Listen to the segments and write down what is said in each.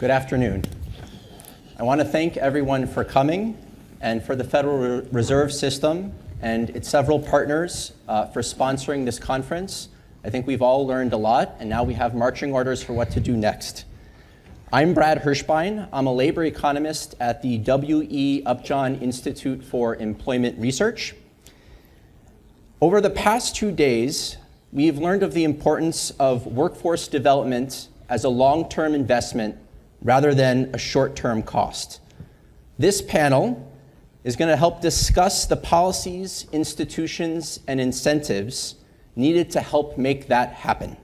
Good afternoon. I want to thank everyone for coming and for the Federal Reserve System and its several partners for sponsoring this conference. I think we've all learned a lot, and now we have marching orders for what to do next. I'm Brad Hershbein. I'm a labor economist at the W.E. Upjohn Institute for Employment Research. Over the past 2 days, we've learned of the importance of workforce development as a long-term investment rather than a short-term cost. This panel is going to help discuss the policies, institutions, and incentives needed to help make that happen.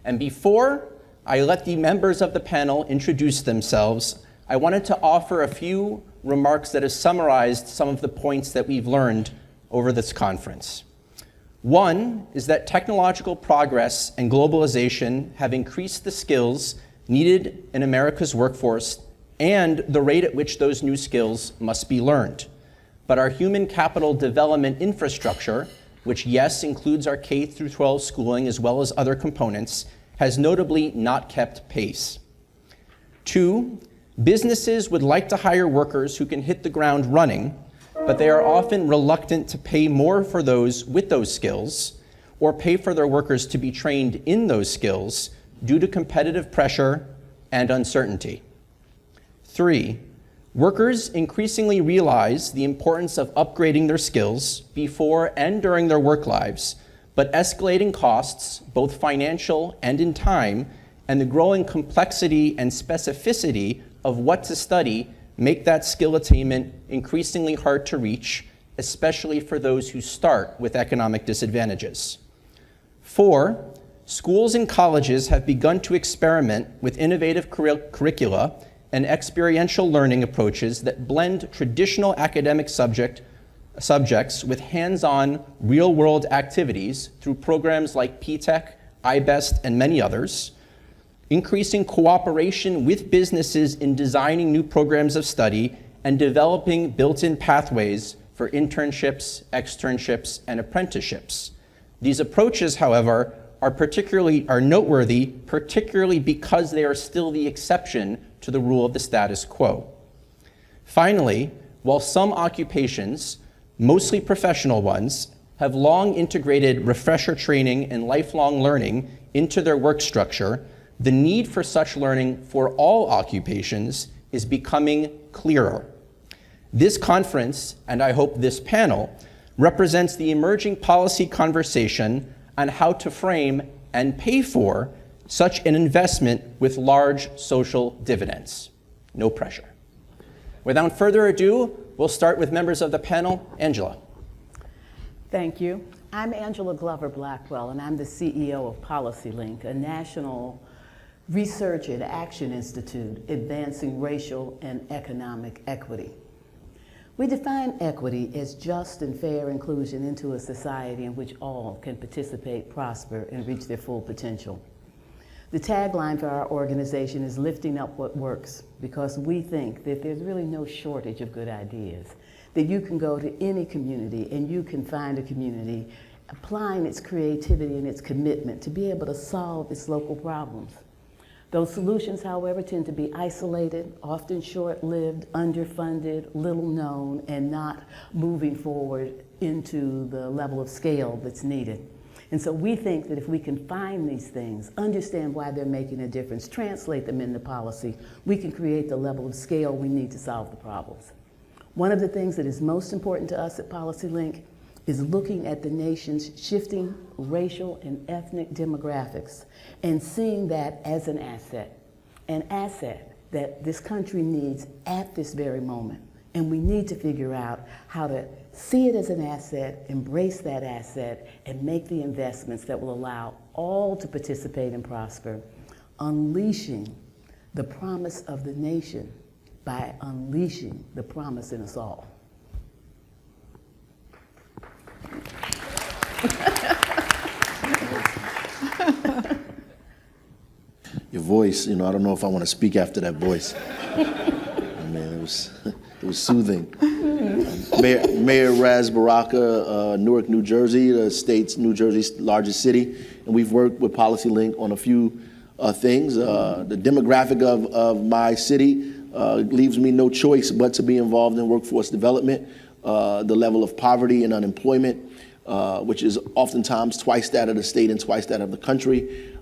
And before I let the members of the panel introduce themselves, I wanted to offer a few remarks that have summarized some of the points that we've learned over this conference. One is that technological progress and globalization have increased the skills needed in America's workforce and the rate at which those new skills must be learned. But our human capital development infrastructure, which yes, includes our K-12 schooling as well as other components, has notably not kept pace. Two, businesses would like to hire workers who can hit the ground running, but they are often reluctant to pay more for those with those skills or pay for their workers to be trained in those skills due to competitive pressure and uncertainty. Three, workers increasingly realize the importance of upgrading their skills before and during their work lives, but escalating costs, both financial and in time, and the growing complexity and specificity of what to study make that skill attainment increasingly hard to reach, especially for those who start with economic disadvantages. Four, schools and colleges have begun to experiment with innovative curricula and experiential learning approaches that blend traditional academic subjects with hands-on, real-world activities through programs like P-TECH, iBest, and many others, increasing cooperation with businesses in designing new programs of study and developing built-in pathways for internships, externships, and apprenticeships. These approaches, however, are noteworthy, particularly because they are still the exception to the rule of the status quo. Finally, while some occupations, mostly professional ones, have long integrated refresher training and lifelong learning into their work structure, the need for such learning for all occupations is becoming clearer. This conference, and I hope this panel, represents the emerging policy conversation on how to frame and pay for such an investment with large social dividends. No pressure. Without further ado, we'll start with members of the panel. Angela. Thank you. I'm Angela Glover Blackwell, and I'm the CEO of PolicyLink, a national research and action institute advancing racial and economic equity. We define equity as just and fair inclusion into a society in which all can participate, prosper, and reach their full potential. The tagline for our organization is lifting up what works, because we think that there's really no shortage of good ideas, that you can go to any community and you can find a community applying its creativity and its commitment to be able to solve its local problems. Those solutions, however, tend to be isolated, often short-lived, underfunded, little known, and not moving forward into the level of scale that's needed. And so we think that if we can find these things, understand why they're making a difference, translate them into policy, we can create the level of scale we need to solve the problems. One of the things that is most important to us at PolicyLink is looking at the nation's shifting racial and ethnic demographics and seeing that as an asset that this country needs at this very moment. And we need to figure out how to see it as an asset, embrace that asset, and make the investments that will allow all to participate and prosper, unleashing the promise of the nation by unleashing the promise in us all. Your voice, I don't know if I want to speak after that voice. Man, it was soothing. Mayor Baraka, Newark, New Jersey, the state's New Jersey's largest city, and we've worked with PolicyLink on a few things. The demographic of my city leaves me no choice but to be involved in workforce development. The level of poverty and unemployment, which is oftentimes twice that of the state and twice that of the country,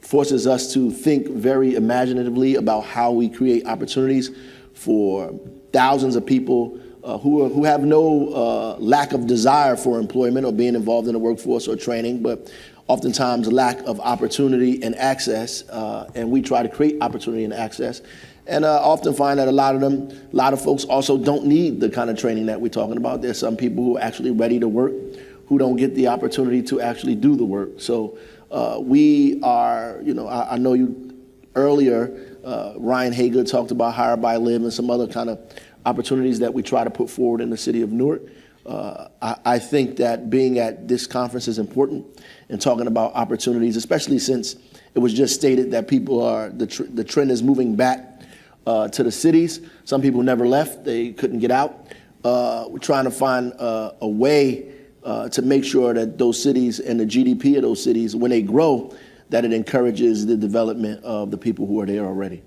forces us to think very imaginatively about how we create opportunities for thousands of people who have no lack of desire for employment or being involved in the workforce or training, but oftentimes lack of opportunity and access, and we try to create opportunity and access. And I often find that a lot of folks also don't need the kind of training that we're talking about. There's some people who are actually ready to work who don't get the opportunity to actually do the work. So we are, I know you earlier, Ryan Hager talked about Hire by Live and some other kind of opportunities that we try to put forward in the city of Newark. I think that being at this conference is important and talking about opportunities, especially since it was just stated that the trend is moving back to the cities. Some people never left, they couldn't get out. We're trying to find a way to make sure that those cities and the GDP of those cities, when they grow, that it encourages the development of the people who are there already.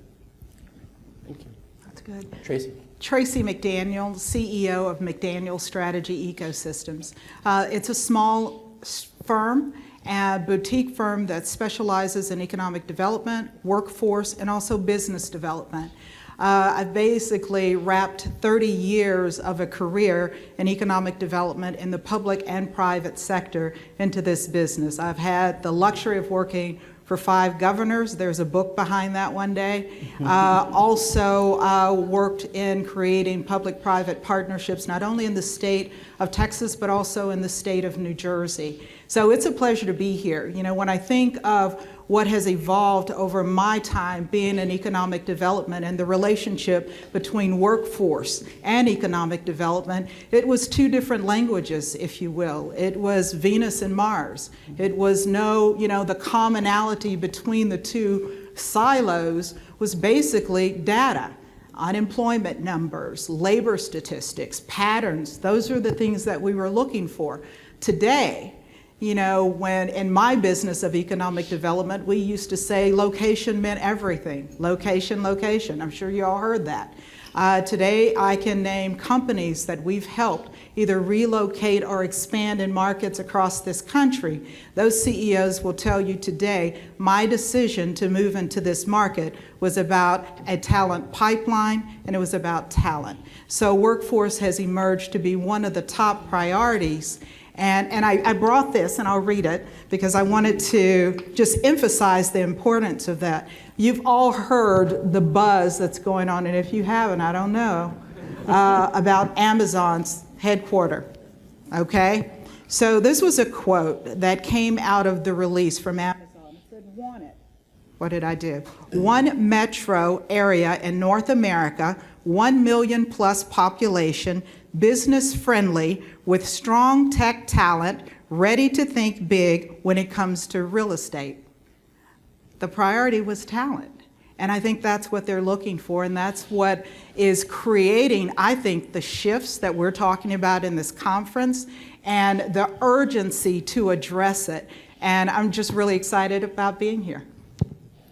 Thank you. That's good. Tracye. Tracye McDaniel, CEO of McDaniel Strategy Ecosystems. It's a small firm, a boutique firm that specializes in economic development, workforce, and also business development. I've basically wrapped 30 years of a career in economic development in the public and private sector into this business. I've had the luxury of working for 5 governors. There's a book behind that one day. Also worked in creating public-private partnerships, not only in the state of Texas, but also in the state of New Jersey. So it's a pleasure to be here. When I think of what has evolved over my time being in economic development and the relationship between workforce and economic development, it was 2 different languages, if you will. It was Venus and Mars. It was the commonality between the 2 silos was basically data, unemployment numbers, labor statistics, patterns. Those are the things that we were looking for. Today, when in my business of economic development, we used to say location meant everything. Location, location. I'm sure you all heard that. Today, I can name companies that we've helped either relocate or expand in markets across this country. Those CEOs will tell you today, my decision to move into this market was about a talent pipeline, and it was about talent. So workforce has emerged to be one of the top priorities. And I brought this, and I'll read it, because I wanted to just emphasize the importance of that. You've all heard the buzz that's going on, and if you haven't, I don't know, about Amazon's headquarters, okay? So this was a quote that came out of the release from Amazon. It said, "Want it." What did I do? "One metro area in North America, 1 million plus population, business friendly, with strong tech talent, ready to think big when it comes to real estate." The priority was talent. And I think that's what they're looking for, and that's what is creating, I think, the shifts that we're talking about in this conference and the urgency to address it. And I'm just really excited about being here.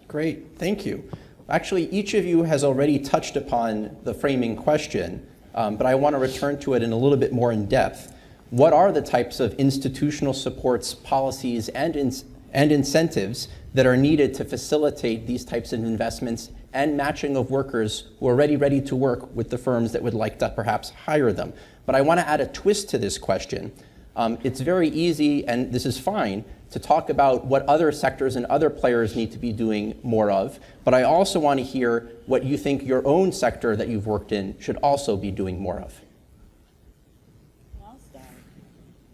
Great, thank you. Actually, each of you has already touched upon the framing question, but I want to return to it in a little bit more in depth. What are the types of institutional supports, policies, and incentives that are needed to facilitate these types of investments and matching of workers who are ready to work with the firms that would like to perhaps hire them? But I want to add a twist to this question. It's very easy, and this is fine, to talk about what other sectors and other players need to be doing more of, but I also want to hear what you think your own sector that you've worked in should also be doing more of. I'll start,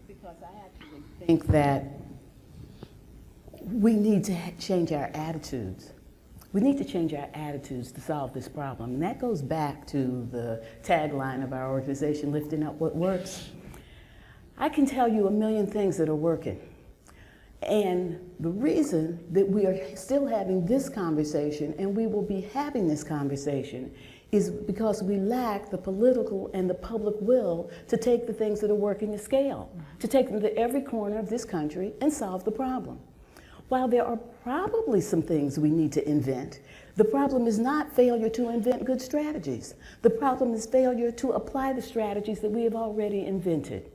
because I actually think that we need to change our attitudes. We need to change our attitudes to solve this problem, and that goes back to the tagline of our organization, lifting up what works. I can tell you a million things that are working. And the reason that we are still having this conversation, and we will be having this conversation, is because we lack the political and the public will to take the things that are working to scale, to take them to every corner of this country and solve the problem. while there are probably some things we need to invent, the problem is not failure to invent good strategies. The problem is failure to apply the strategies that we have already invented.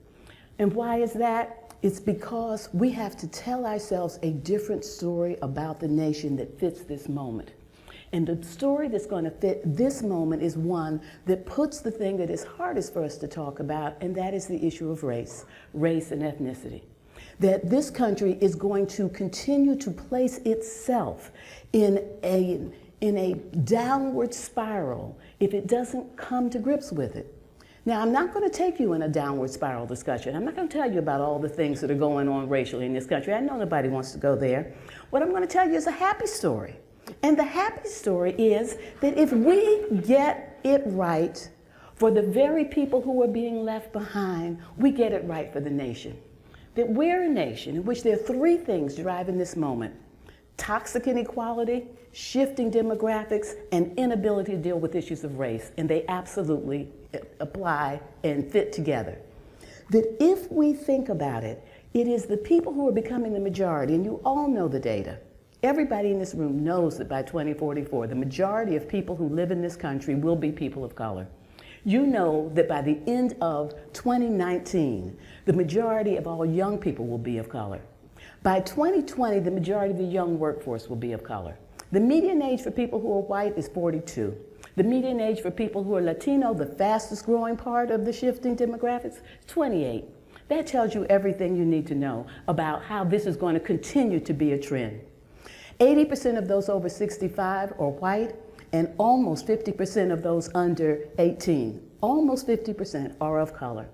And why is that? It's because we have to tell ourselves a different story about the nation that fits this moment. And the story that's going to fit this moment is one that puts the thing that is hardest for us to talk about, and that is the issue of race and ethnicity. That this country is going to continue to place itself in a downward spiral if it doesn't come to grips with it. Now, I'm not going to take you in a downward spiral discussion. I'm not going to tell you about all the things that are going on racially in this country. I know nobody wants to go there. What I'm going to tell you is a happy story. And the happy story is that if we get it right for the very people who are being left behind, we get it right for the nation. That we're a nation in which there are three things driving this moment: toxic inequality, shifting demographics, and inability to deal with issues of race. And they absolutely apply and fit together. That if we think about it, it is the people who are becoming the majority, and you all know the data. Everybody in this room knows that by 2044, the majority of people who live in this country will be people of color. You know that by the end of 2019, the majority of all young people will be of color. By 2020, the majority of the young workforce will be of color. The median age for people who are white is 42. The median age for people who are Latino, the fastest growing part of the shifting demographics, 28. That tells you everything you need to know about how this is going to continue to be a trend. 80% of those over 65 are white, and almost 50% of those under 18, almost 50% are of color.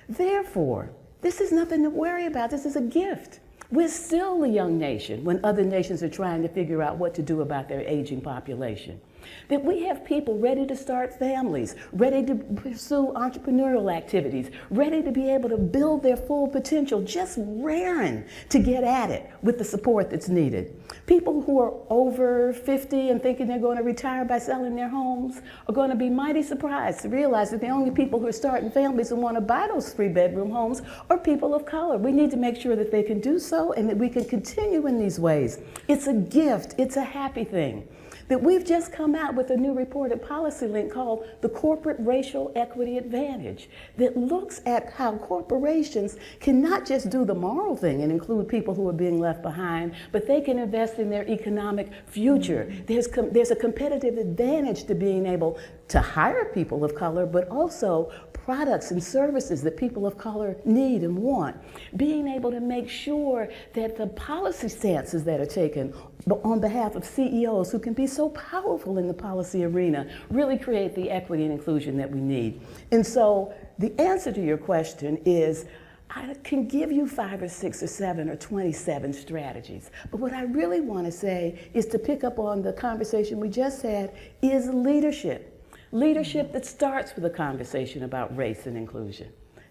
Therefore, this is nothing to worry about. This is a gift. We're still a young nation when other nations are trying to figure out what to do about their aging population. That we have people ready to start families, ready to pursue entrepreneurial activities, ready to be able to build their full potential, just raring to get at it with the support that's needed. People who are over 50 and thinking they're going to retire by selling their homes are going to be mighty surprised to realize that the only people who are starting families and want to buy those 3-bedroom homes are people of color. We need to make sure that they can do so and that we can continue in these ways. It's a gift. It's a happy thing. That we've just come out with a new report at PolicyLink called the Corporate Racial Equity Advantage that looks at how corporations can not just do the moral thing and include people who are being left behind, but they can invest in their economic future. There's a competitive advantage to being able to hire people of color, but also products and services that people of color need and want. Being able to make sure that the policy stances that are taken on behalf of CEOs who can be so powerful in the policy arena really create the equity and inclusion that we need. And so the answer to your question is, I can give you 5 or 6 or 7 or 27 strategies. But what I really want to say is to pick up on the conversation we just had is leadership. Leadership that starts with a conversation about race and inclusion.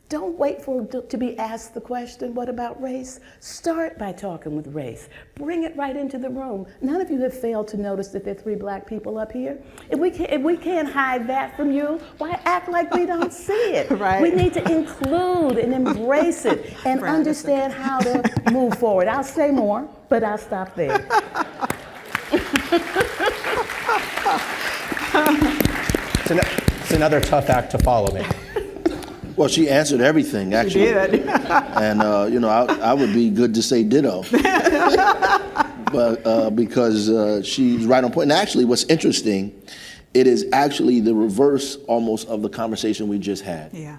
Don't wait for to be asked the question, what about race? Start by talking with race. Bring it right into the room. None of you have failed to notice that there are 3 black people up here. If we can't hide that from you, why act like we don't see it? Right. We need to include and embrace it and understand how to move forward. I'll say more, but I'll stop there. It's another tough act to follow me. Well, she answered everything, actually. She did. And, I would be good to say ditto. But because she's right on point. And actually, what's interesting, it is actually the reverse almost of the conversation we just had. Yeah.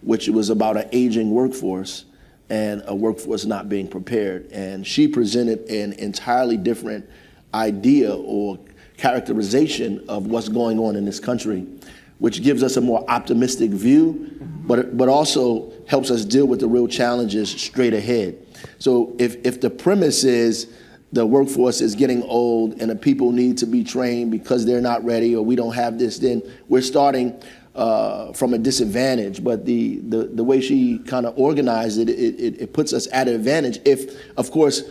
Which was about an aging workforce and a workforce not being prepared. And she presented an entirely different idea or characterization of what's going on in this country, which gives us a more optimistic view, but also helps us deal with the real challenges straight ahead. So if the premise is the workforce is getting old and the people need to be trained because they're not ready or we don't have this, then we're starting from a disadvantage. But the way she kind of organized it, it puts us at an advantage if, of course,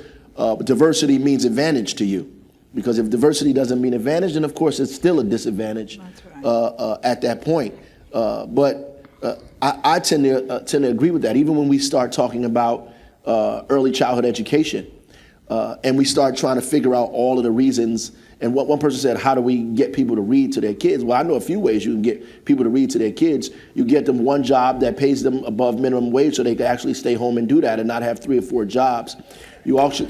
diversity means advantage to you. Because if diversity doesn't mean advantage, then of course it's still a disadvantage. That's right. At that point. But I tend to agree with that. Even when we start talking about early childhood education, and we start trying to figure out all of the reasons. And what one person said, how do we get people to read to their kids? Well, I know a few ways you can get people to read to their kids. You get them one job that pays them above minimum wage so they can actually stay home and do that and not have 3 or 4 jobs. You actually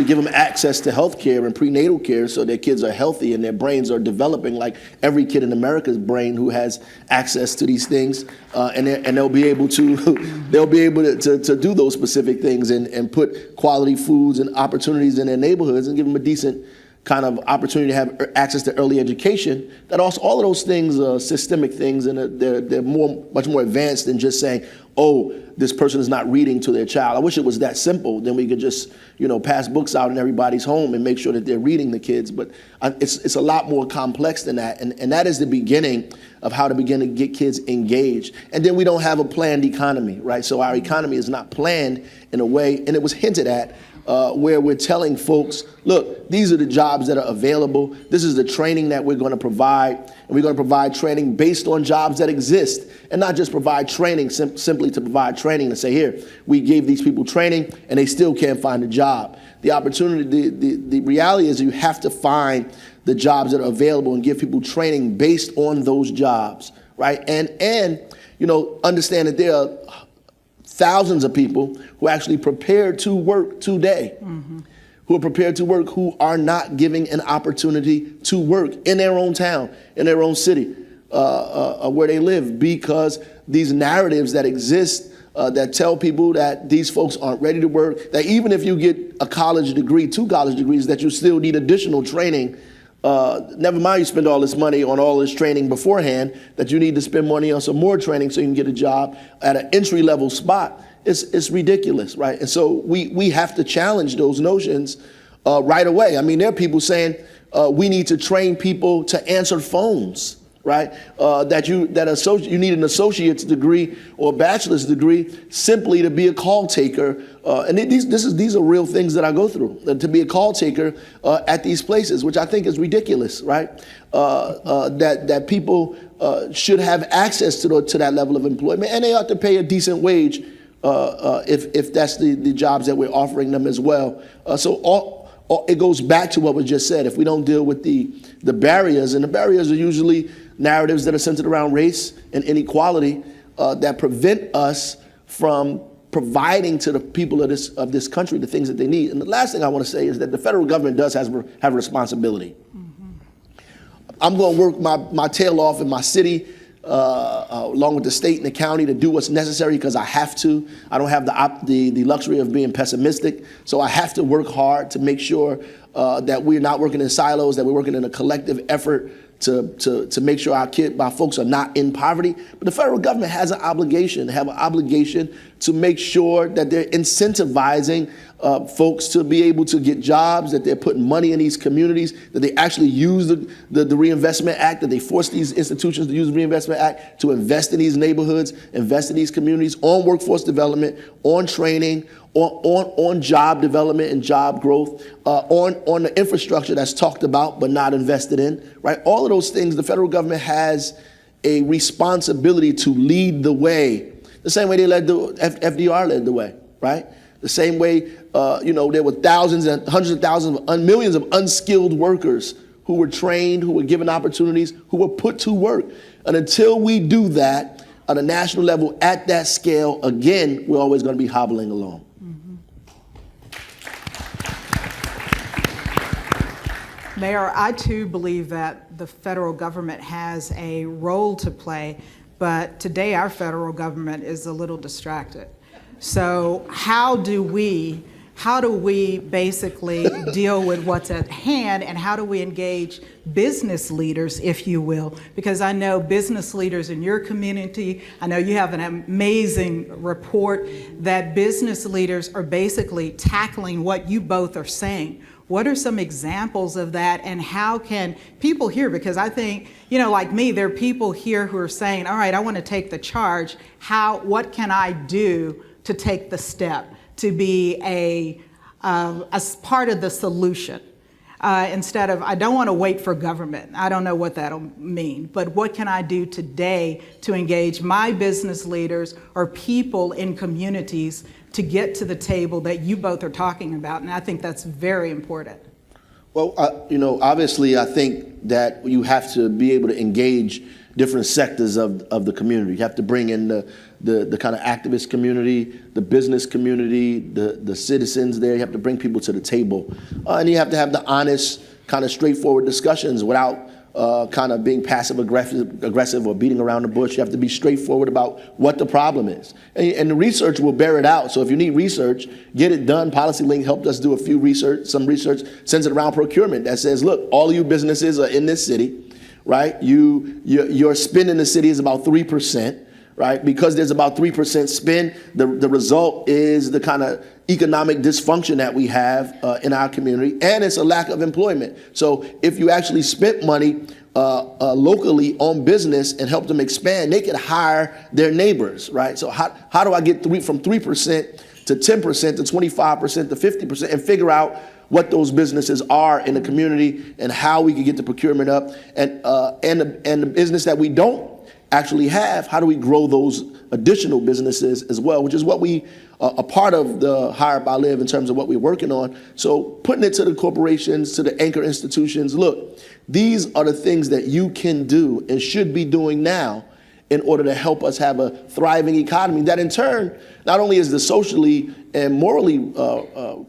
give them access to health care and prenatal care so their kids are healthy and their brains are developing like every kid in America's brain who has access to these things, and they'll be able to to do those specific things and put quality foods and opportunities in their neighborhoods and give them a decent kind of opportunity to have access to early education. That also, all of those things are systemic things, and they're much more advanced than just saying, oh, this person is not reading to their child. I wish it was that simple. Then we could just, pass books out in everybody's home and make sure that they're reading the kids. But it's a lot more complex than that. And that is the beginning of how to begin to get kids engaged. And then we don't have a planned economy, right? So our economy is not planned in a way, and it was hinted at, where we're telling folks, look, these are the jobs that are available. This is the training that we're going to provide. And we're going to provide training based on jobs that exist, and not just provide training simply to provide training and say, here, we gave these people training and they still can't find a job. The opportunity, the reality is you have to find the jobs that are available and give people training based on those jobs, right? And understand that there are thousands of people who are actually prepared to work today, who are prepared to work, who are not giving an opportunity to work in their own town, in their own city, where they live, because these narratives that exist that tell people that these folks aren't ready to work, that even if you get a college degree, 2 college degrees, that you still need additional training. Never mind you spend all this money on all this training beforehand, that you need to spend money on some more training so you can get a job at an entry-level spot. It's ridiculous, right? And so we have to challenge those notions right away. I mean, there are people saying we need to train people to answer phones, right? You need an associate's degree or a bachelor's degree simply to be a call taker. And these are real things that I go through, to be a call taker at these places, which I think is ridiculous, right? That people should have access to that level of employment, and they ought to pay a decent wage if that's the jobs that we're offering them as well. It goes back to what was just said. If we don't deal with the barriers, and the barriers are usually narratives that are centered around race and inequality that prevent us from providing to the people of this country the things that they need. And the last thing I want to say is that the federal government does have a responsibility. I'm going to work my tail off in my city, along with the state and the county, to do what's necessary because I have to. I don't have the luxury of being pessimistic, so I have to work hard to make sure that we're not working in silos, that we're working in a collective effort to make sure our folks are not in poverty. But the federal government has an obligation. They have an obligation to make sure that they're incentivizing folks to be able to get jobs, that they're putting money in these communities, that they actually use the Reinvestment Act, that they force these institutions to use the Reinvestment Act to invest in these neighborhoods, invest in these communities, on workforce development, on training, on job development and job growth, on the infrastructure that's talked about but not invested in, right? All of those things, the federal government has a responsibility to lead the way, the same way FDR led the way, right? The same way, there were thousands and hundreds of thousands, millions of unskilled workers who were trained, who were given opportunities, who were put to work. And until we do that at a national level at that scale, again, we're always going to be hobbling along. Mayor, I too believe that the federal government has a role to play, but today our federal government is a little distracted. So how do we basically deal with what's at hand, and how do we engage business leaders, if you will? Because I know business leaders in your community, I know you have an amazing report that business leaders are basically tackling what you both are saying. What are some examples of that, and how can people here, because I think, like me, there are people here who are saying, all right, I want to take the charge. What can I do to take the step to be as part of the solution? instead of, I don't want to wait for government. I don't know what that'll mean, but what can I do today to engage my business leaders or people in communities to get to the table that you both are talking about? And I think that's very important. Well, obviously, I think that you have to be able to engage different sectors of the community. You have to bring in the kind of activist community, the business community, the citizens there. You have to bring people to the table. And you have to have the honest, kind of straightforward discussions without kind of being passive aggressive or beating around the bush. You have to be straightforward about what the problem is. And the research will bear it out. So if you need research, get it done. PolicyLink helped us do some research, sends it around procurement that says, look, all of you businesses are in this city, right? Your spend in the city is about 3%. Right? Because there's about 3% spend, the result is the kind of economic dysfunction that we have in our community, and it's a lack of employment. So if you actually spent money locally on business and help them expand, they could hire their neighbors, right? So how do I get from 3% to 10% to 25% to 50% and figure out what those businesses are in the community and how we can get the procurement up, and the business that we don't actually have, how do we grow those additional businesses as well, which is what we a part of the Hire by Live in terms of what we're working on. So putting it to the corporations, to the anchor institutions, look, these are the things that you can do and should be doing now in order to help us have a thriving economy that in turn not only is the socially and morally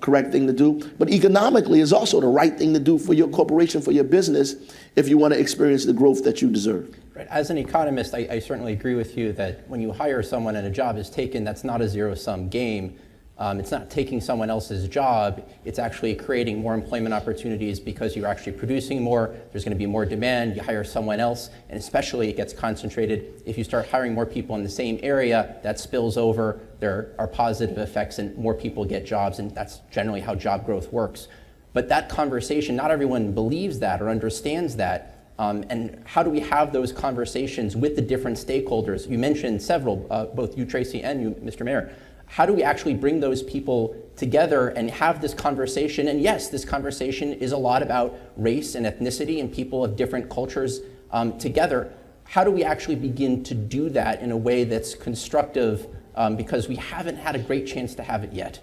correct thing to do, but economically is also the right thing to do for your corporation, for your business, if you want to experience the growth that you deserve. Right. As an economist, I certainly agree with you that when you hire someone and a job is taken, that's not a zero-sum game. It's not taking someone else's job, it's actually creating more employment opportunities because you're actually producing more, there's going to be more demand, you hire someone else, and especially it gets concentrated. If you start hiring more people in the same area, that spills over, there are positive effects and more people get jobs, and that's generally how job growth works. But that conversation, not everyone believes that or understands that. And how do we have those conversations with the different stakeholders? You mentioned several, both you, Tracye, and you, Mr. Mayor. How do we actually bring those people together and have this conversation? And yes, this conversation is a lot about race and ethnicity and people of different cultures together. How do we actually begin to do that in a way that's constructive, because we haven't had a great chance to have it yet?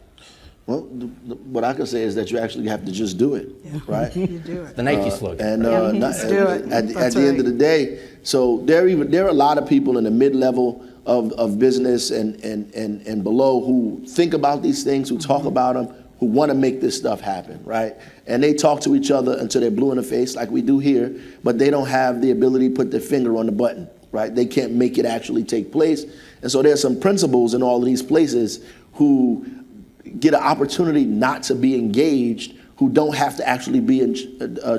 Well, what I can say is that you actually have to just do it, right? You do it. The Nike slogan. And just do it. At the end of the day, so there are a lot of people in the mid-level of business and below who think about these things, who talk about them, who want to make this stuff happen, right? And they talk to each other until they're blue in the face, like we do here, but they don't have the ability to put their finger on the button, right? They can't make it actually take place. And so there's some principals in all of these places who get an opportunity not to be engaged, who don't have to actually be in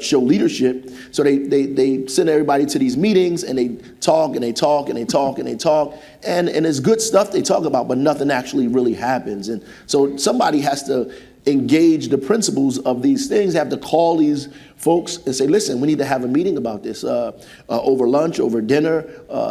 show leadership. So they send everybody to these meetings and they talk and they talk and they talk and they talk. And it's good stuff they talk about, but nothing actually really happens. And so somebody has to engage the principles of these things, have to call these folks and say, listen, we need to have a meeting about this over lunch, over dinner,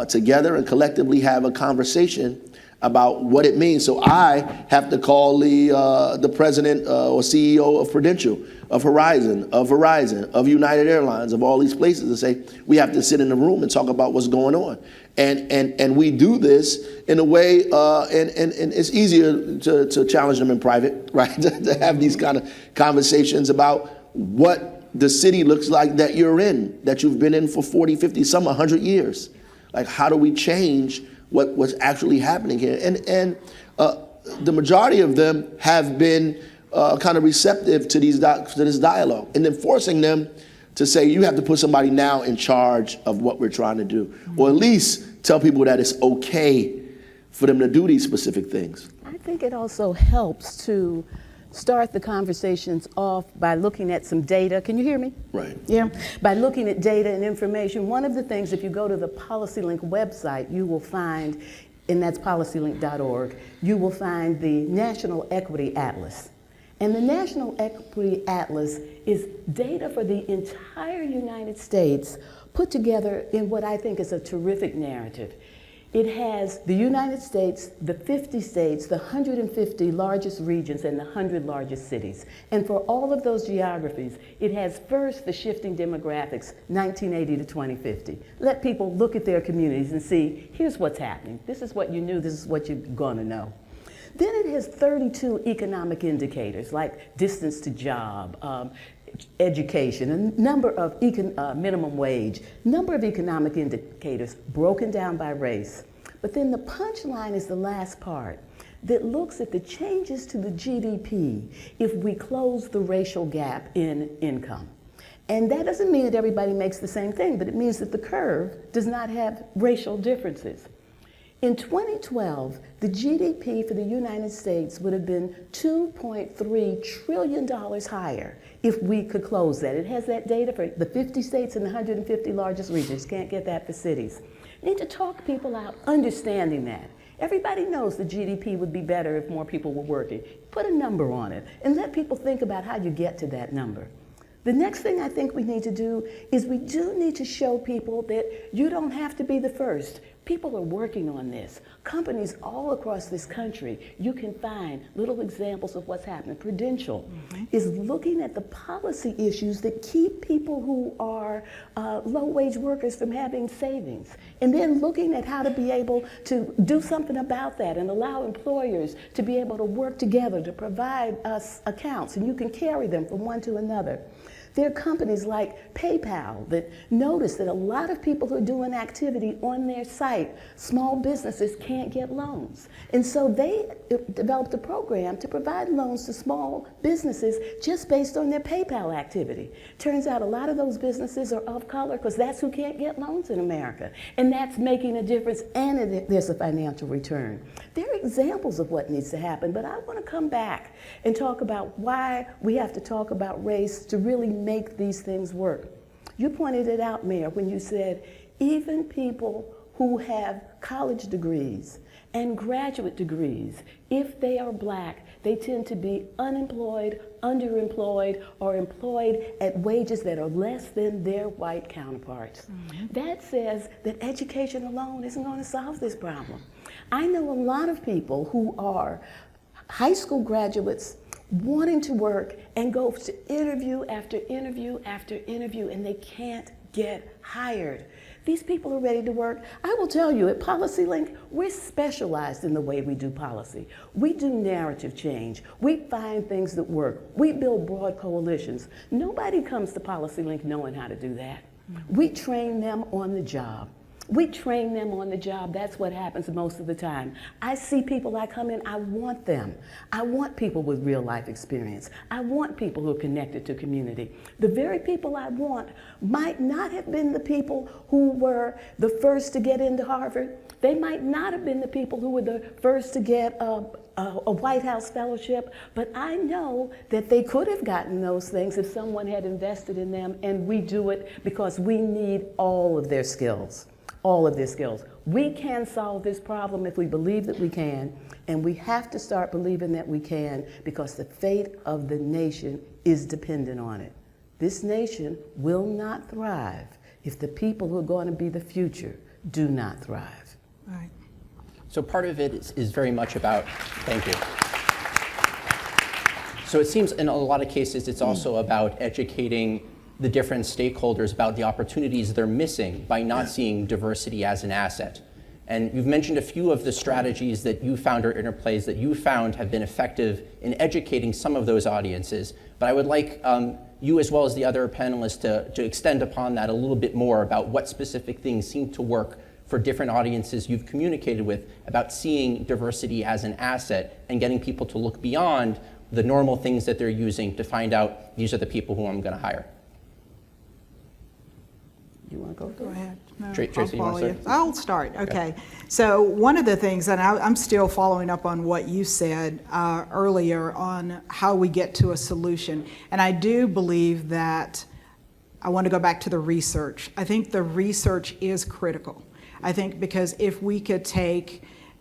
together, and collectively have a conversation about what it means. So I have to call the president or CEO of Prudential, of Horizon, of Verizon, of United Airlines, of all these places, and say, we have to sit in the room and talk about what's going on. And we do this in a way, and it's easier to challenge them in private, right? to have these kind of conversations about what the city looks like that you're in, that you've been in for 40, 50, some 100 years. Like, how do we change what's actually happening here? And the majority of them have been kind of receptive to this dialogue, and then forcing them to say, you have to put somebody now in charge of what we're trying to do, or at least tell people that it's okay for them to do these specific things. I think it also helps to start the conversations off by looking at some data. Can you hear me? Right. Yeah. By looking at data and information. One of the things, if you go to the PolicyLink website, you will find, and that's policylink.org, you will find the National Equity Atlas. And the National Equity Atlas is data for the entire United States put together in what I think is a terrific narrative. It has the United States, the 50 states, the 150 largest regions, and the 100 largest cities. And for all of those geographies, it has first the shifting demographics, 1980 to 2050. Let people look at their communities and see, here's what's happening. This is what you knew, this is what you're gonna know. Then it has 32 economic indicators, like distance to job, education, a number of minimum wage, number of economic indicators broken down by race. But then the punchline is the last part that looks at the changes to the GDP if we close the racial gap in income. And that doesn't mean that everybody makes the same thing, but it means that the curve does not have racial differences. In 2012, the GDP for the United States would have been $2.3 trillion higher if we could close that. It has that data for the 50 states and the 150 largest regions. Can't get that for cities. You need to talk people out understanding that. Everybody knows the GDP would be better if more people were working. Put a number on it and let people think about how you get to that number. The next thing I think we need to do is we do need to show people that you don't have to be the first. People are working on this. Companies all across this country, you can find little examples of what's happening. Prudential is looking at the policy issues that keep people who are low-wage workers from having savings, and then looking at how to be able to do something about that and allow employers to be able to work together to provide us accounts, and you can carry them from one to another. There are companies like PayPal that notice that a lot of people who are doing activity on their site, small businesses, can't get loans. And so they developed a program to provide loans to small businesses just based on their PayPal activity. Turns out a lot of those businesses are of color because that's who can't get loans in America. And that's making a difference, and there's a financial return. There are examples of what needs to happen, but I want to come back and talk about why we have to talk about race to really make these things work. You pointed it out, Mayor, when you said even people who have college degrees and graduate degrees, if they are black, they tend to be unemployed, underemployed, or employed at wages that are less than their white counterparts. That says that education alone isn't going to solve this problem. I know a lot of people who are high school graduates wanting to work and go to interview after interview after interview, and they can't get hired. These people are ready to work. I will tell you, at PolicyLink, we're specialized in the way we do policy. We do narrative change. We find things that work. We build broad coalitions. Nobody comes to PolicyLink knowing how to do that. We train them on the job. We train them on the job. That's what happens most of the time. I see people, I come in, I want them. I want people with real life experience. I want people who are connected to community. The very people I want might not have been the people who were the first to get into Harvard. They might not have been the people who were the first to get a White House fellowship, but I know that they could have gotten those things if someone had invested in them, and we do it because we need all of their skills. All of their skills. We can solve this problem if we believe that we can, and we have to start believing that we can because the fate of the nation is dependent on it. This nation will not thrive if the people who are going to be the future do not thrive. All right. So part of it is very much about, thank you. So it seems in a lot of cases it's also about educating the different stakeholders about the opportunities they're missing by not seeing diversity as an asset. And you've mentioned a few of the strategies that you found or interplays that you found have been effective in educating some of those audiences. But I would like you, as well as the other panelists, to extend upon that a little bit more about what specific things seem to work for different audiences you've communicated with about seeing diversity as an asset and getting people to look beyond the normal things that they're using to find out these are the people who I'm going to hire. You want to go? Go ahead. No, Tracye, I'll you follow want to you. start? I'll start. Okay. So one of the things, and I'm still following up on what you said earlier on how we get to a solution. And I do believe that I want to go back to the research. I think the research is critical. I think because if we could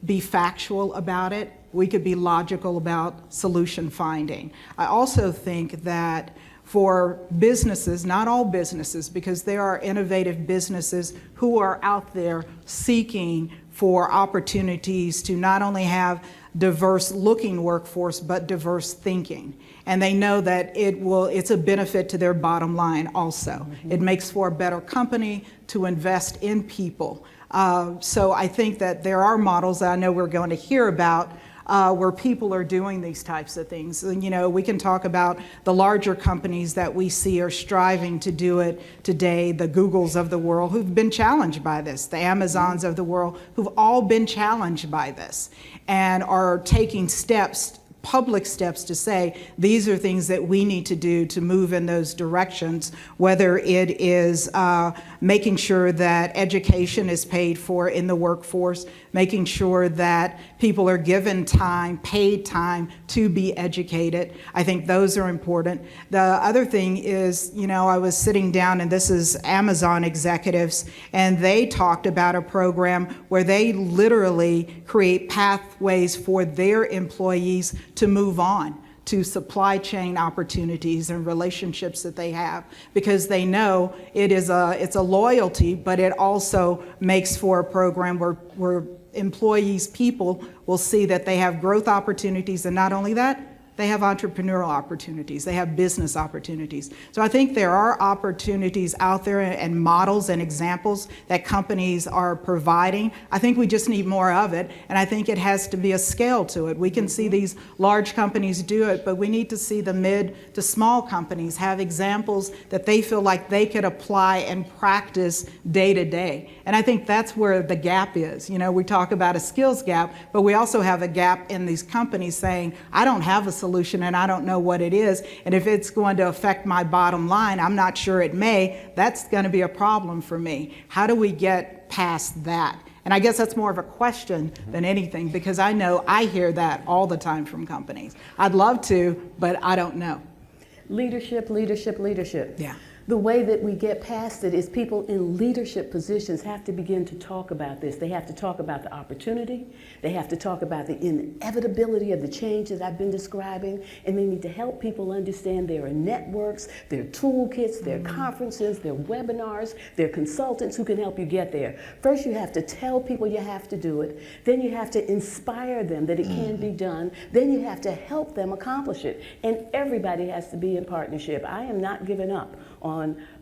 be factual about it, we could be logical about solution finding. I also think that for businesses, not all businesses, because there are innovative businesses who are out there seeking for opportunities to not only have diverse looking workforce, but diverse thinking. And they know that it's a benefit to their bottom line also. It makes for a better company to invest in people. So I think that there are models that I know we're going to hear about where people are doing these types of things. And, you know, we can talk about the larger companies that we see are striving to do it today, the Googles of the world who've been challenged by this, the Amazons of the world who've all been challenged by this and are taking steps, public steps to say these are things that we need to do to move in those directions, whether it is making sure that education is paid for in the workforce, making sure that people are given time, paid time to be educated. I think those are important. The other thing is, you know, I was sitting down, and this is Amazon executives, and they talked about a program where they literally create pathways for their employees to move on to supply chain opportunities and relationships that they have, because they know it's a loyalty, but it also makes for a program where employees, people will see that they have growth opportunities, and not only that, they have entrepreneurial opportunities, they have business opportunities. So I think there are opportunities out there and models and examples that companies are providing. I think we just need more of it, and I think it has to be a scale to it. We can see these large companies do it, but we need to see the mid to small companies have examples that they feel like they could apply and practice day to day. And I think that's where the gap is. You know, we talk about a skills gap, but we also have a gap in these companies saying, I don't have a solution and I don't know what it is, and if it's going to affect my bottom line, I'm not sure it may, that's going to be a problem for me. How do we get past that? And I guess that's more of a question than anything, because I know I hear that all the time from companies. I'd love to, but I don't know. Leadership, leadership, leadership. Yeah. The way that we get past it is people in leadership positions have to begin to talk about this. They have to talk about the opportunity. They have to talk about the inevitability of the change that I've been describing. And they need to help people understand there are networks, there are toolkits, there are conferences, there are webinars, there are consultants who can help you get there. First, you have to tell people you have to do it. Then you have to inspire them that it can be done. Then you have to help them accomplish it. And everybody has to be in partnership. I am not giving up on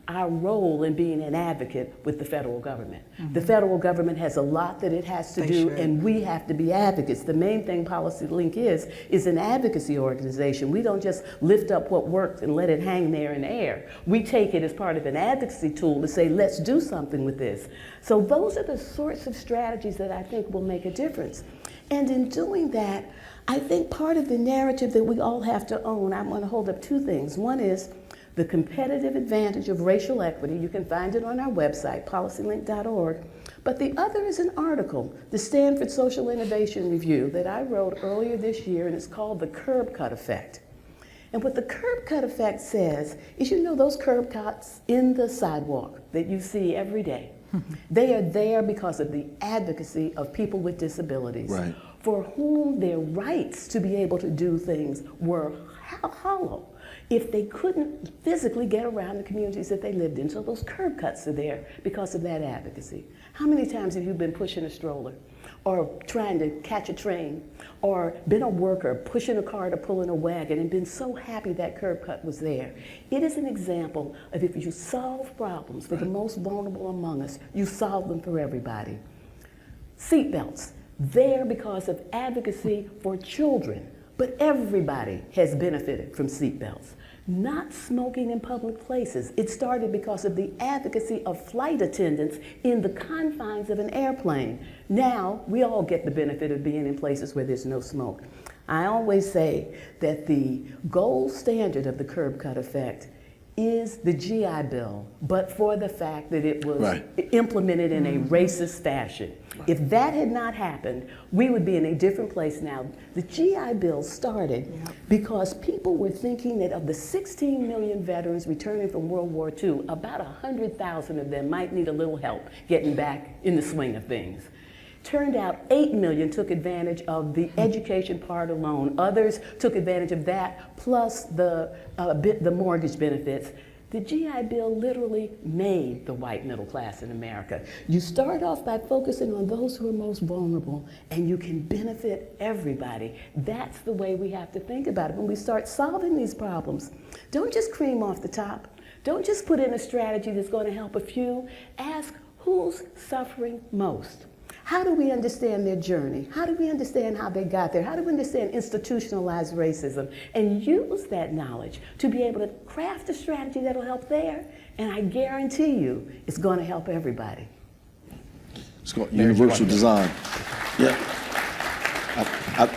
our role in being an advocate with the federal government. The federal government has a lot that it has to do, and we have to be advocates. The main thing PolicyLink is an advocacy organization. We don't just lift up what worked and let it hang there in the air. We take it as part of an advocacy tool to say, let's do something with this. So those are the sorts of strategies that I think will make a difference. And in doing that, I think part of the narrative that we all have to own, I'm going to hold up two things. One is the competitive advantage of racial equity. You can find it on our website, PolicyLink.org. But the other is an article, the Stanford Social Innovation Review, that I wrote earlier this year, and it's called The Curb Cut Effect. And what the curb cut effect says is, you know, those curb cuts in the sidewalk that you see every day, they are there because of the advocacy of people with disabilities, Right. for whom their rights to be able to do things were hollow if they couldn't physically get around the communities that they lived in. So those curb cuts are there because of that advocacy. How many times have you been pushing a stroller, or trying to catch a train, or been a worker pushing a cart or pulling a wagon and been so happy that curb cut was there? It is an example of, if you solve problems for the most vulnerable among us, you solve them for everybody. Seatbelts, there because of advocacy for children, but everybody has benefited from seatbelts. Not smoking in public places. It started because of the advocacy of flight attendants in the confines of an airplane. Now, we all get the benefit of being in places where there's no smoke. I always say that the gold standard of the curb cut effect is the GI Bill, but for the fact that it was implemented in a racist fashion. If that had not happened, we would be in a different place now. The GI Bill started because people were thinking that of the 16 million veterans returning from World War II, about 100,000 of them might need a little help getting back in the swing of things. Turned out 8 million took advantage of the education part alone. Others took advantage of that, plus the mortgage benefits. The GI Bill literally made the white middle class in America. You start off by focusing on those who are most vulnerable, and you can benefit everybody. That's the way we have to think about it. When we start solving these problems, don't just cream off the top. Don't just put in a strategy that's going to help a few. Ask who's suffering most. How do we understand their journey? How do we understand how they got there? How do we understand institutionalized racism? And use that knowledge to be able to craft a strategy that'll help there. And I guarantee you, it's going to help everybody. It's called universal design. Yeah.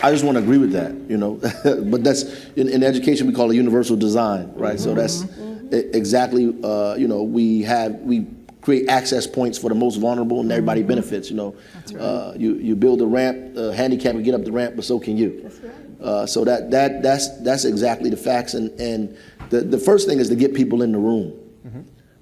I just want to agree with that, you know. But that's, in education, we call it universal design, right? So that's exactly, you know, we create access points for the most vulnerable, and everybody benefits. You know, that's right. You build a ramp, handicap can get up the ramp, but so can you. That's right. So that's exactly the facts. And the first thing is to get people in the room,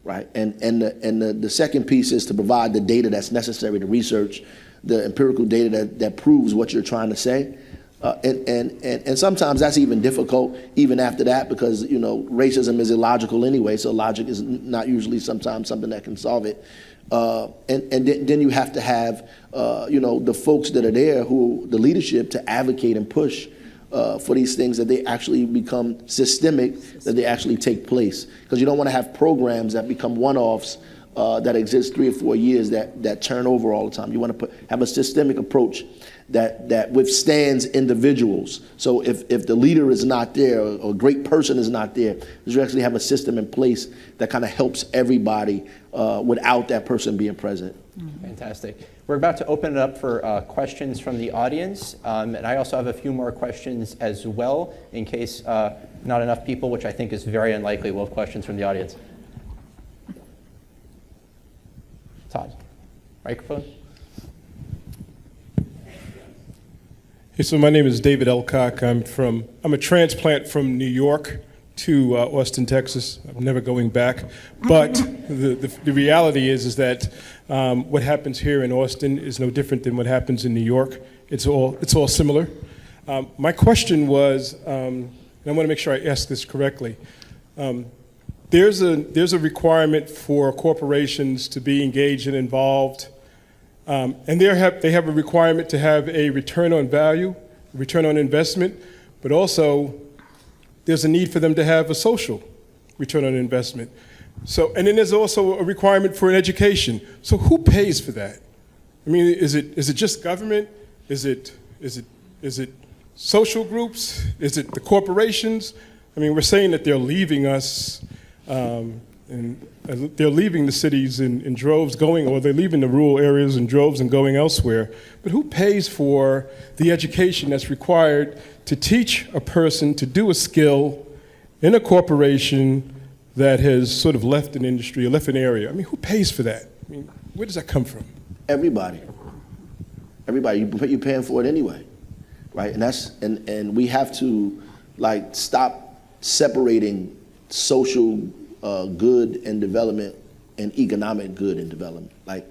right? And the second piece is to provide the data that's necessary to research, the empirical data that proves what you're trying to say. And sometimes that's even difficult even after that, because, you know, racism is illogical anyway, so logic is not usually sometimes something that can solve it. And then you have to have, you know, the folks that are there, the leadership, to advocate and push for these things, that they actually become systemic, that they actually take place. Because you don't want to have programs that become one-offs that exist 3 or 4 years that turn over all the time. You want to have a systemic approach that withstands individuals. So if the leader is not there, or a great person is not there, you actually have a system in place that kind of helps everybody without that person being present. Fantastic. We're about to open it up for questions from the audience, and I also have a few more questions as well, in case not enough people, which I think is very unlikely, will have questions from the audience. Todd, microphone. Hey, so my name is David Elcock. I'm a transplant from New York to Austin, Texas. I'm never going back. But the reality is that what happens here in Austin is no different than what happens in New York. It's all similar. My question was, and I want to make sure I ask this correctly. There's a requirement for corporations to be engaged and involved, and they have a requirement to have a return on value, return on investment, but also there's a need for them to have a social return on investment. So, and then there's also a requirement for an education. So who pays for that? I mean, is it just government? Is it social groups? Is it the corporations? I mean, we're saying that they're leaving us. And they're leaving the cities in droves or they're leaving the rural areas in droves and going elsewhere. But who pays for the education that's required to teach a person to do a skill in a corporation that has sort of left an industry or left an area? I mean, who pays for that? I mean, where does that come from? Everybody. You're paying for it anyway, right? And we have to, like, stop separating social good and development and economic good and development. Like,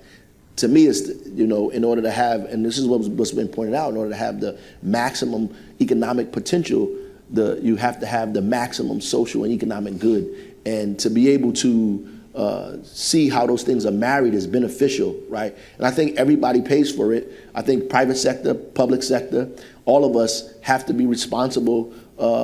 to me, it's, you know, in order to have, and this is what's been pointed out, in order to have the maximum economic potential, you have to have the maximum social and economic good. And to be able to see how those things are married is beneficial, right? And I think everybody pays for it. I think private sector, public sector, all of us have to be responsible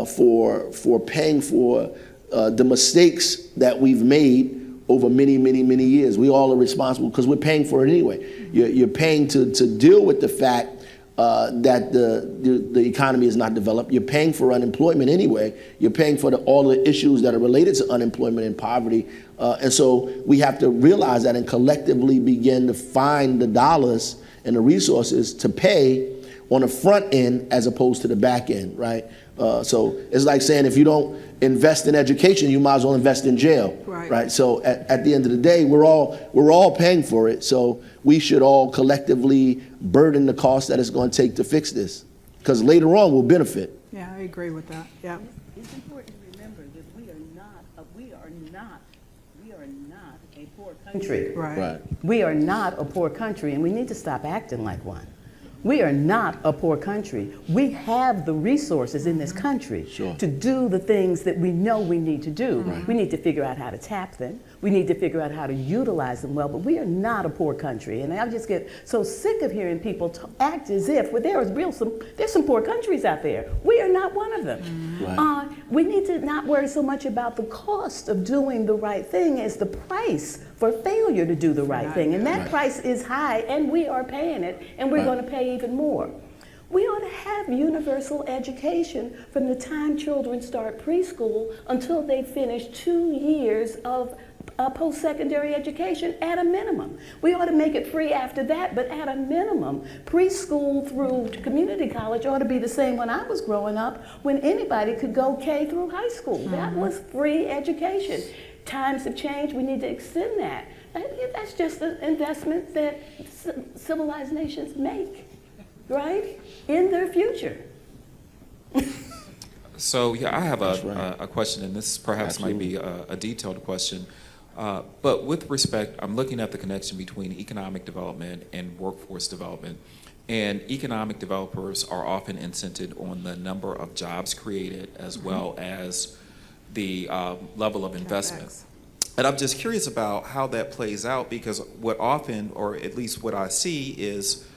for paying for the mistakes that we've made over many, many, many years. We all are responsible because we're paying for it anyway. You're paying to deal with the fact that the economy is not developed. You're paying for unemployment anyway. You're paying for all the issues that are related to unemployment and poverty. And so we have to realize that and collectively begin to find the dollars and the resources to pay on the front end as opposed to the back end, right? So it's like saying if you don't invest in education, you might as well invest in jail, right? So at the end of the day, we're all paying for it. So we should all collectively burden the cost that it's going to take to fix this, because later on we'll benefit. Yeah, I agree with that. Yeah. It's important to remember that we are not a poor country. Right. We are not a poor country, and we need to stop acting like one. We are not a poor country. We have the resources in this country to do the things that we know we need to do. We need to figure out how to tap them. We need to figure out how to utilize them well, but we are not a poor country. And I just get so sick of hearing people act as if, well, there's some poor countries out there. We are not one of them. We need to not worry so much about the cost of doing the right thing as the price for failure to do the right thing. And that price is high, and we are paying it, and we're going to pay even more. We ought to have universal education from the time children start preschool until they finish 2 years of post-secondary education at a minimum. We ought to make it free after that, but at a minimum, preschool through community college ought to be the same when I was growing up, when anybody could go K through high school. That was free education. Times have changed, we need to extend that. That's just an investment that civilized nations make, right? In their future. So, yeah, I have a question, and this perhaps might be a detailed question. But with respect, I'm looking at the connection between economic development and workforce development. And economic developers are often incented on the number of jobs created as well as the level of investment. And I'm just curious about how that plays out, because what often, or at least what I see, is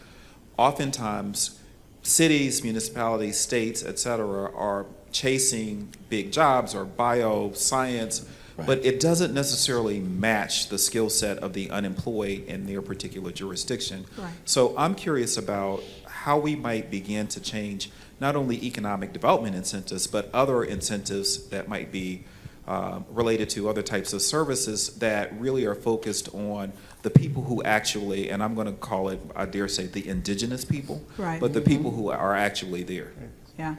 oftentimes cities, municipalities, states, et cetera, are chasing big jobs or bioscience, but it doesn't necessarily match the skill set of the unemployed in their particular jurisdiction. So I'm curious about how we might begin to change not only economic development incentives, but other incentives that might be related to other types of services that really are focused on the people who actually, and I'm going to call it, I dare say, the indigenous people, but the people who are actually there. Yeah.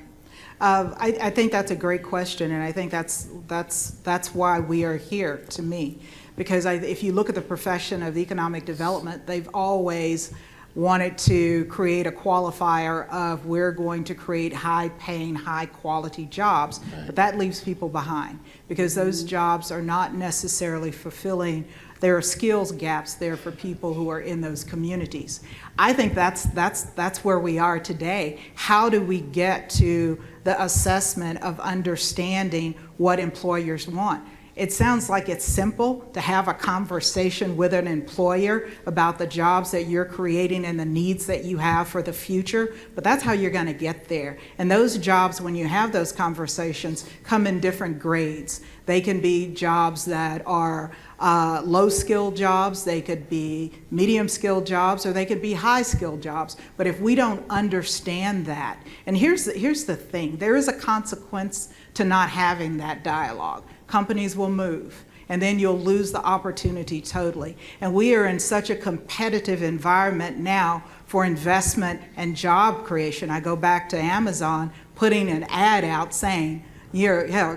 I think that's a great question, and I think that's why we are here, to me, because if you look at the profession of economic development, they've always wanted to create a qualifier of we're going to create high-paying, high-quality jobs, but that leaves people behind because those jobs are not necessarily fulfilling. There are skills gaps there for people who are in those communities. I think that's where we are today. How do we get to the assessment of understanding what employers want? It sounds like it's simple to have a conversation with an employer about the jobs that you're creating and the needs that you have for the future, but that's how you're going to get there. And those jobs, when you have those conversations, come in different grades. They can be jobs that are low-skilled jobs, they could be medium-skilled jobs, or they could be high-skilled jobs. But if we don't understand that, and here's the thing, there is a consequence to not having that dialogue. Companies will move, and then you'll lose the opportunity totally. And we are in such a competitive environment now for investment and job creation. I go back to Amazon putting an ad out saying,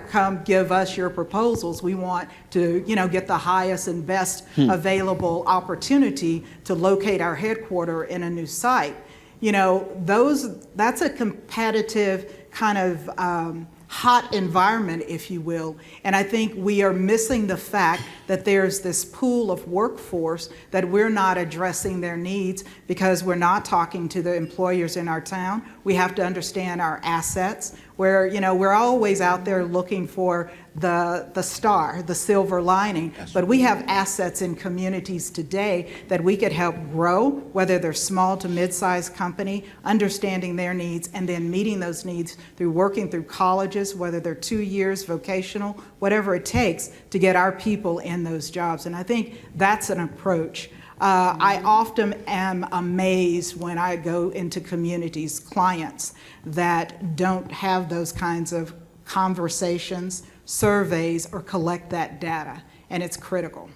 come give us your proposals. We want to, get the highest and best available opportunity to locate our headquarters in a new site. That's a competitive kind of hot environment, if you will. And I think we are missing the fact that there's this pool of workforce that we're not addressing their needs because we're not talking to the employers in our town. We have to understand our assets, where, we're always out there looking for the star, the silver lining, but we have assets in communities today that we could help grow, whether they're small to mid-sized company, understanding their needs and then meeting those needs through working through colleges, whether they're 2 years, vocational, whatever it takes to get our people in those jobs. And I think that's an approach. I often am amazed when I go into communities, clients that don't have those kinds of conversations, surveys, or collect that data, and it's critical.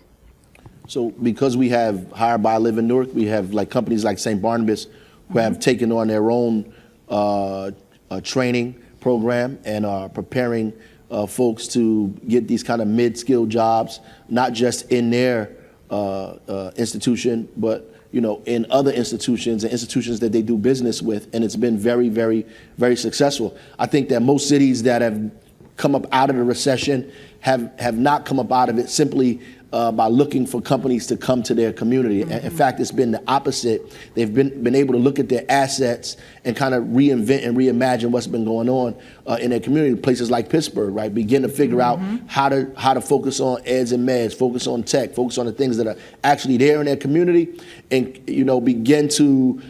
So because we have Hire by Live in Newark, we have companies like St. Barnabas who have taken on their own training program and are preparing folks to get these kind of mid-skilled jobs, not just in their institution, but in other institutions and institutions that they do business with, and it's been very, very, very successful. I think that most cities that have come up out of the recession have not come up out of it simply by looking for companies to come to their community. In fact, it's been the opposite. They've been able to look at their assets and kind of reinvent and reimagine what's been going on in their community. Places like Pittsburgh, right? Begin to figure out how to focus on eds and meds, focus on tech, focus on the things that are actually there in their community, and begin to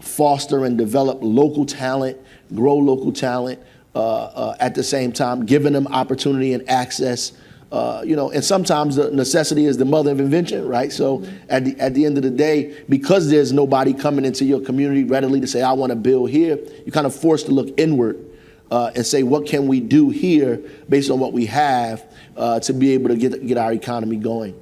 foster and develop local talent, grow local talent, at the same time, giving them opportunity and access. And sometimes the necessity is the mother of invention, right? So at the end of the day, because there's nobody coming into your community readily to say, I want to build here, you're kind of forced to look inward and say, what can we do here based on what we have to be able to get our economy going?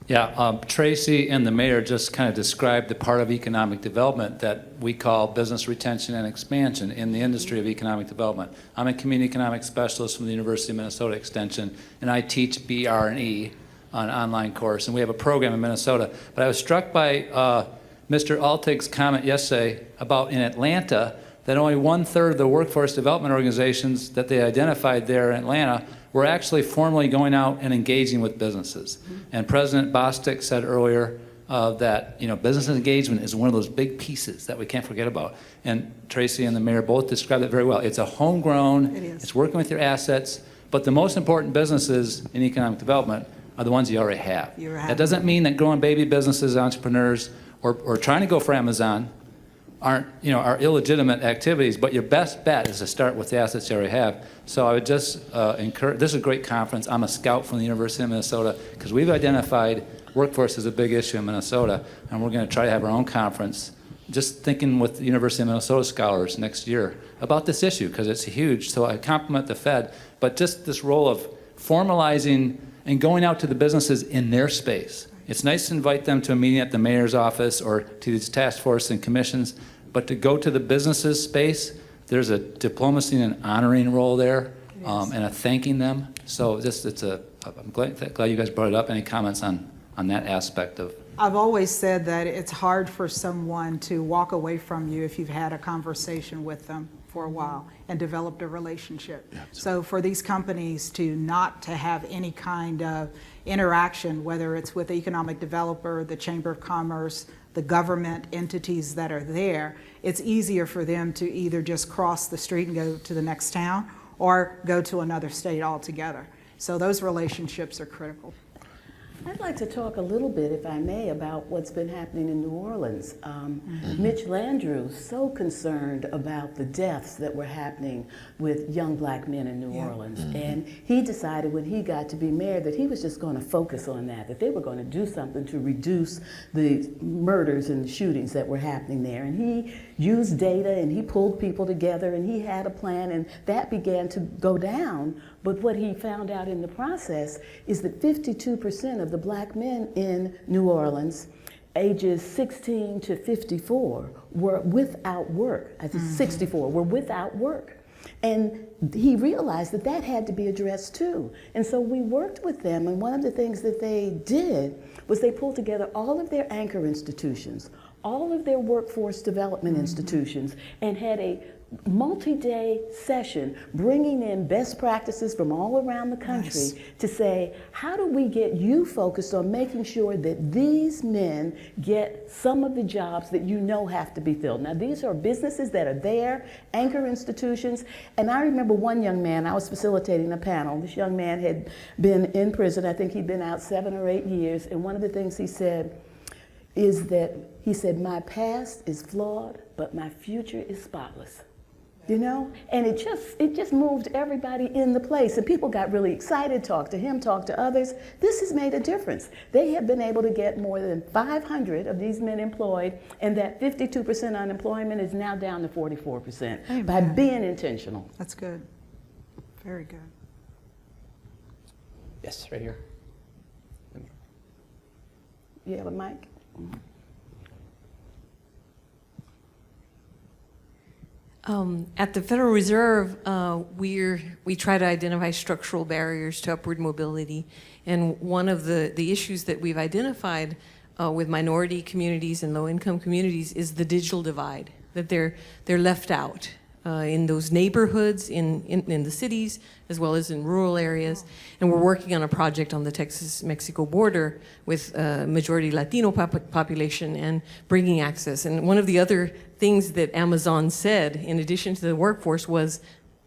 Yeah, Tracye and the mayor just kind of described the part of economic development that we call business retention and expansion in the industry of economic development. I'm a community economics specialist from the University of Minnesota Extension, and I teach BR&E on an online course, and we have a program in Minnesota. But I was struck by Mr. Altig's comment yesterday about in Atlanta that only 1/3 of the workforce development organizations that they identified there in Atlanta were actually formally going out and engaging with businesses. And President Bostic said earlier that business engagement is one of those big pieces that we can't forget about. And Tracye and the mayor both described it very well. It's a homegrown, it's working with your assets, but the most important businesses in economic development are the ones you already have. That doesn't mean that growing baby businesses, entrepreneurs, or trying to go for Amazon are illegitimate activities, but your best bet is to start with the assets you already have. So I would just encourage, this is a great conference. I'm a scout from the University of Minnesota because we've identified workforce as a big issue in Minnesota, and we're going to try to have our own conference, just thinking with the University of Minnesota scholars next year about this issue because it's huge. So I compliment the Fed, but just this role of formalizing and going out to the businesses in their space. It's nice to invite them to a meeting at the mayor's office or to these task force and commissions, but to go to the businesses space, there's a diplomacy and honoring role there, and a thanking them. So I'm glad you guys brought it up. Any comments on that aspect of? I've always said that it's hard for someone to walk away from you if you've had a conversation with them for a while and developed a relationship. So for these companies not to have any kind of interaction, whether it's with the economic developer, the Chamber of Commerce, the government entities that are there, it's easier for them to either just cross the street and go to the next town or go to another state altogether. So those relationships are critical. I'd like to talk a little bit, if I may, about what's been happening in New Orleans. Mitch Landrieu's so concerned about the deaths that were happening with young black men in New Orleans. And he decided when he got to be mayor that he was just going to focus on that they were going to do something to reduce the murders and shootings that were happening there. And he used data and he pulled people together and he had a plan, and that began to go down. But what he found out in the process is that 52% of the black men in New Orleans, ages 16 to 54, were without work. I think 64 were without work. And he realized that had to be addressed too. And so we worked with them, and one of the things that they did was they pulled together all of their anchor institutions, all of their workforce development institutions, and had a multi-day session bringing in best practices from all around the country to say, how do we get you focused on making sure that these men get some of the jobs that have to be filled? Now, these are businesses that are there, anchor institutions, and I remember one young man, I was facilitating a panel. This young man had been in prison. I think he'd been out 7 or 8 years, and one of the things he said is that, he said, my past is flawed, but my future is spotless. And it just moved everybody in the place, and people got really excited, talked to him, talked to others. This has made a difference. They have been able to get more than 500 of these men employed, and that 52% unemployment is now down to 44% by being intentional. That's good. Very good. Yes, right here. You have a mic? At the Federal Reserve, we try to identify structural barriers to upward mobility, and one of the issues that we've identified with minority communities and low-income communities is the digital divide, that they're left out in those neighborhoods in the cities as well as in rural areas. And we're working on a project on the Texas-Mexico border with a majority Latino population and bringing access. And one of the other things that Amazon said, in addition to the workforce, was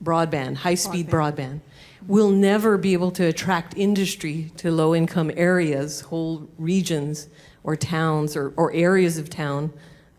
broadband, high-speed broadband. We'll never be able to attract industry to low-income areas, whole regions or towns or areas of town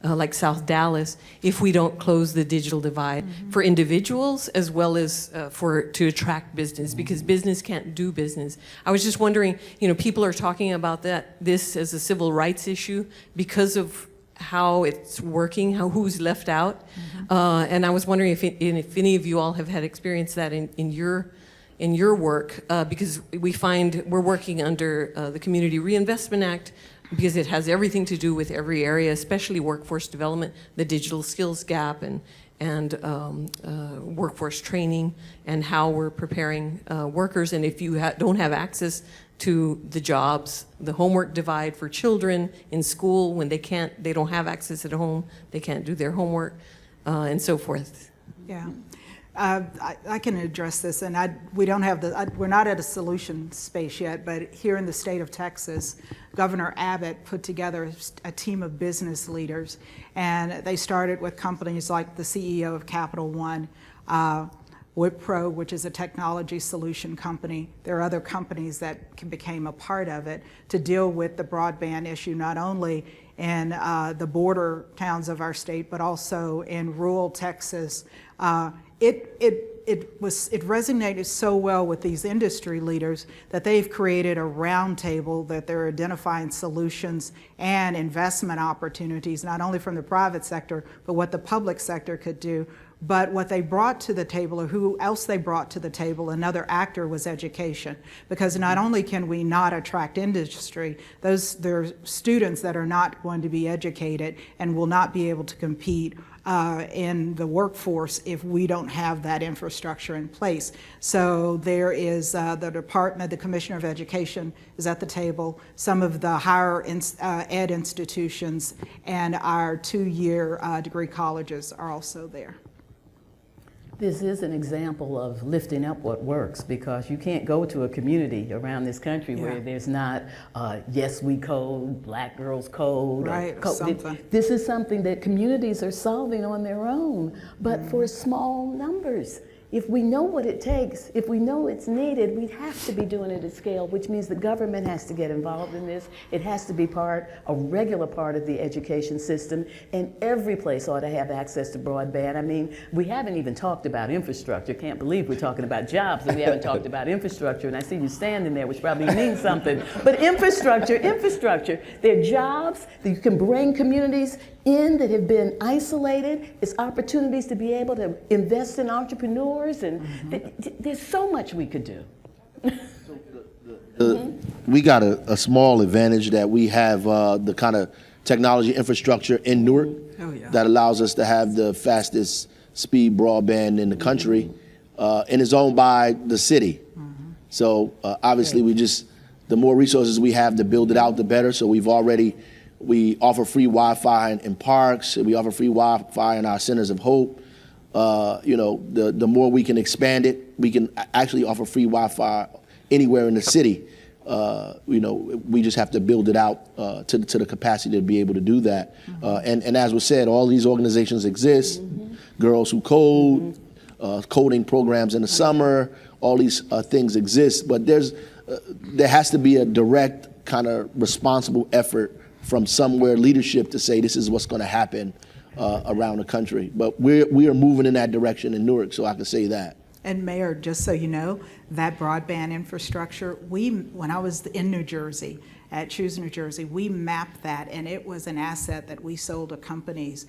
like South Dallas, if we don't close the digital divide for individuals as well as to attract business, because business can't do business. I was just wondering, people are talking about this as a civil rights issue because of how it's working, who's left out, and I was wondering if any of you all have had experienced that in your work, because we find we're working under the Community Reinvestment Act, because it has everything to do with every area, especially workforce development, the digital skills gap, and workforce training, and how we're preparing workers. And if you don't have access to the jobs, the homework divide for children in school when they don't have access at home, they can't do their homework, and so forth. Yeah. I can address this, and we're not at a solution space yet, but here in the state of Texas, Governor Abbott put together a team of business leaders, and they started with companies like the CEO of Capital One, Wipro, which is a technology solution company. There are other companies that became a part of it to deal with the broadband issue, not only in the border towns of our state, but also in rural Texas. It resonated so well with these industry leaders that they've created a roundtable that they're identifying solutions and investment opportunities, not only from the private sector, but what the public sector could do. But what they brought to the table, or who else they brought to the table, another actor, was education. Because not only can we not attract industry, there are students that are not going to be educated and will not be able to compete in the workforce if we don't have that infrastructure in place. So there is the department, the Commissioner of Education is at the table, some of the higher ed institutions, and our 2-year degree colleges are also there. This is an example of lifting up what works, because you can't go to a community around this country where there's not Yes We Code, Black Girls Code. Right, or something. This is something that communities are solving on their own, but for small numbers. If we know what it takes, if we know it's needed, we have to be doing it at scale, which means the government has to get involved in this. It has to be a regular part of the education system, and every place ought to have access to broadband. I mean, we haven't even talked about infrastructure. Can't believe we're talking about jobs and we haven't talked about infrastructure, and I see you standing there, which probably means something. But infrastructure, they're jobs that you can bring communities in that have been isolated. It's opportunities to be able to invest in entrepreneurs, and there's so much we could do. We got a small advantage that we have the kind of technology infrastructure in Newark that allows us to have the fastest speed broadband in the country, and it's owned by the city. So obviously the more resources we have to build it out, the better. So we offer free Wi-Fi in parks. We offer free Wi-Fi in our centers of hope. The more we can expand it, we can actually offer free Wi-Fi anywhere in the city. We just have to build it out to the capacity to be able to do that. And as was said, all these organizations exist. Girls Who Code, coding programs in the summer, all these things exist. But there has to be a direct kind of responsible effort from somewhere, leadership, to say this is what's going to happen around the country. But we are moving in that direction in Newark, so I can say that. And Mayor, just so you know, that broadband infrastructure, when I was in New Jersey, at Choose New Jersey, we mapped that, and it was an asset that we sold to companies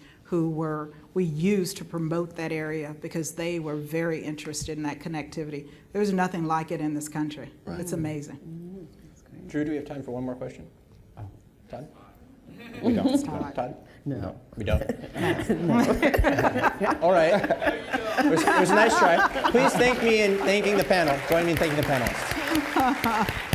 we used to promote that area because they were very interested in that connectivity. There's nothing like it in this country. Right. It's amazing. Drew, do we have time for one more question? Todd? We don't. Todd? No. We don't? All right. It was a nice try. Please thank me in thanking the panel. Join me in thanking the panelists.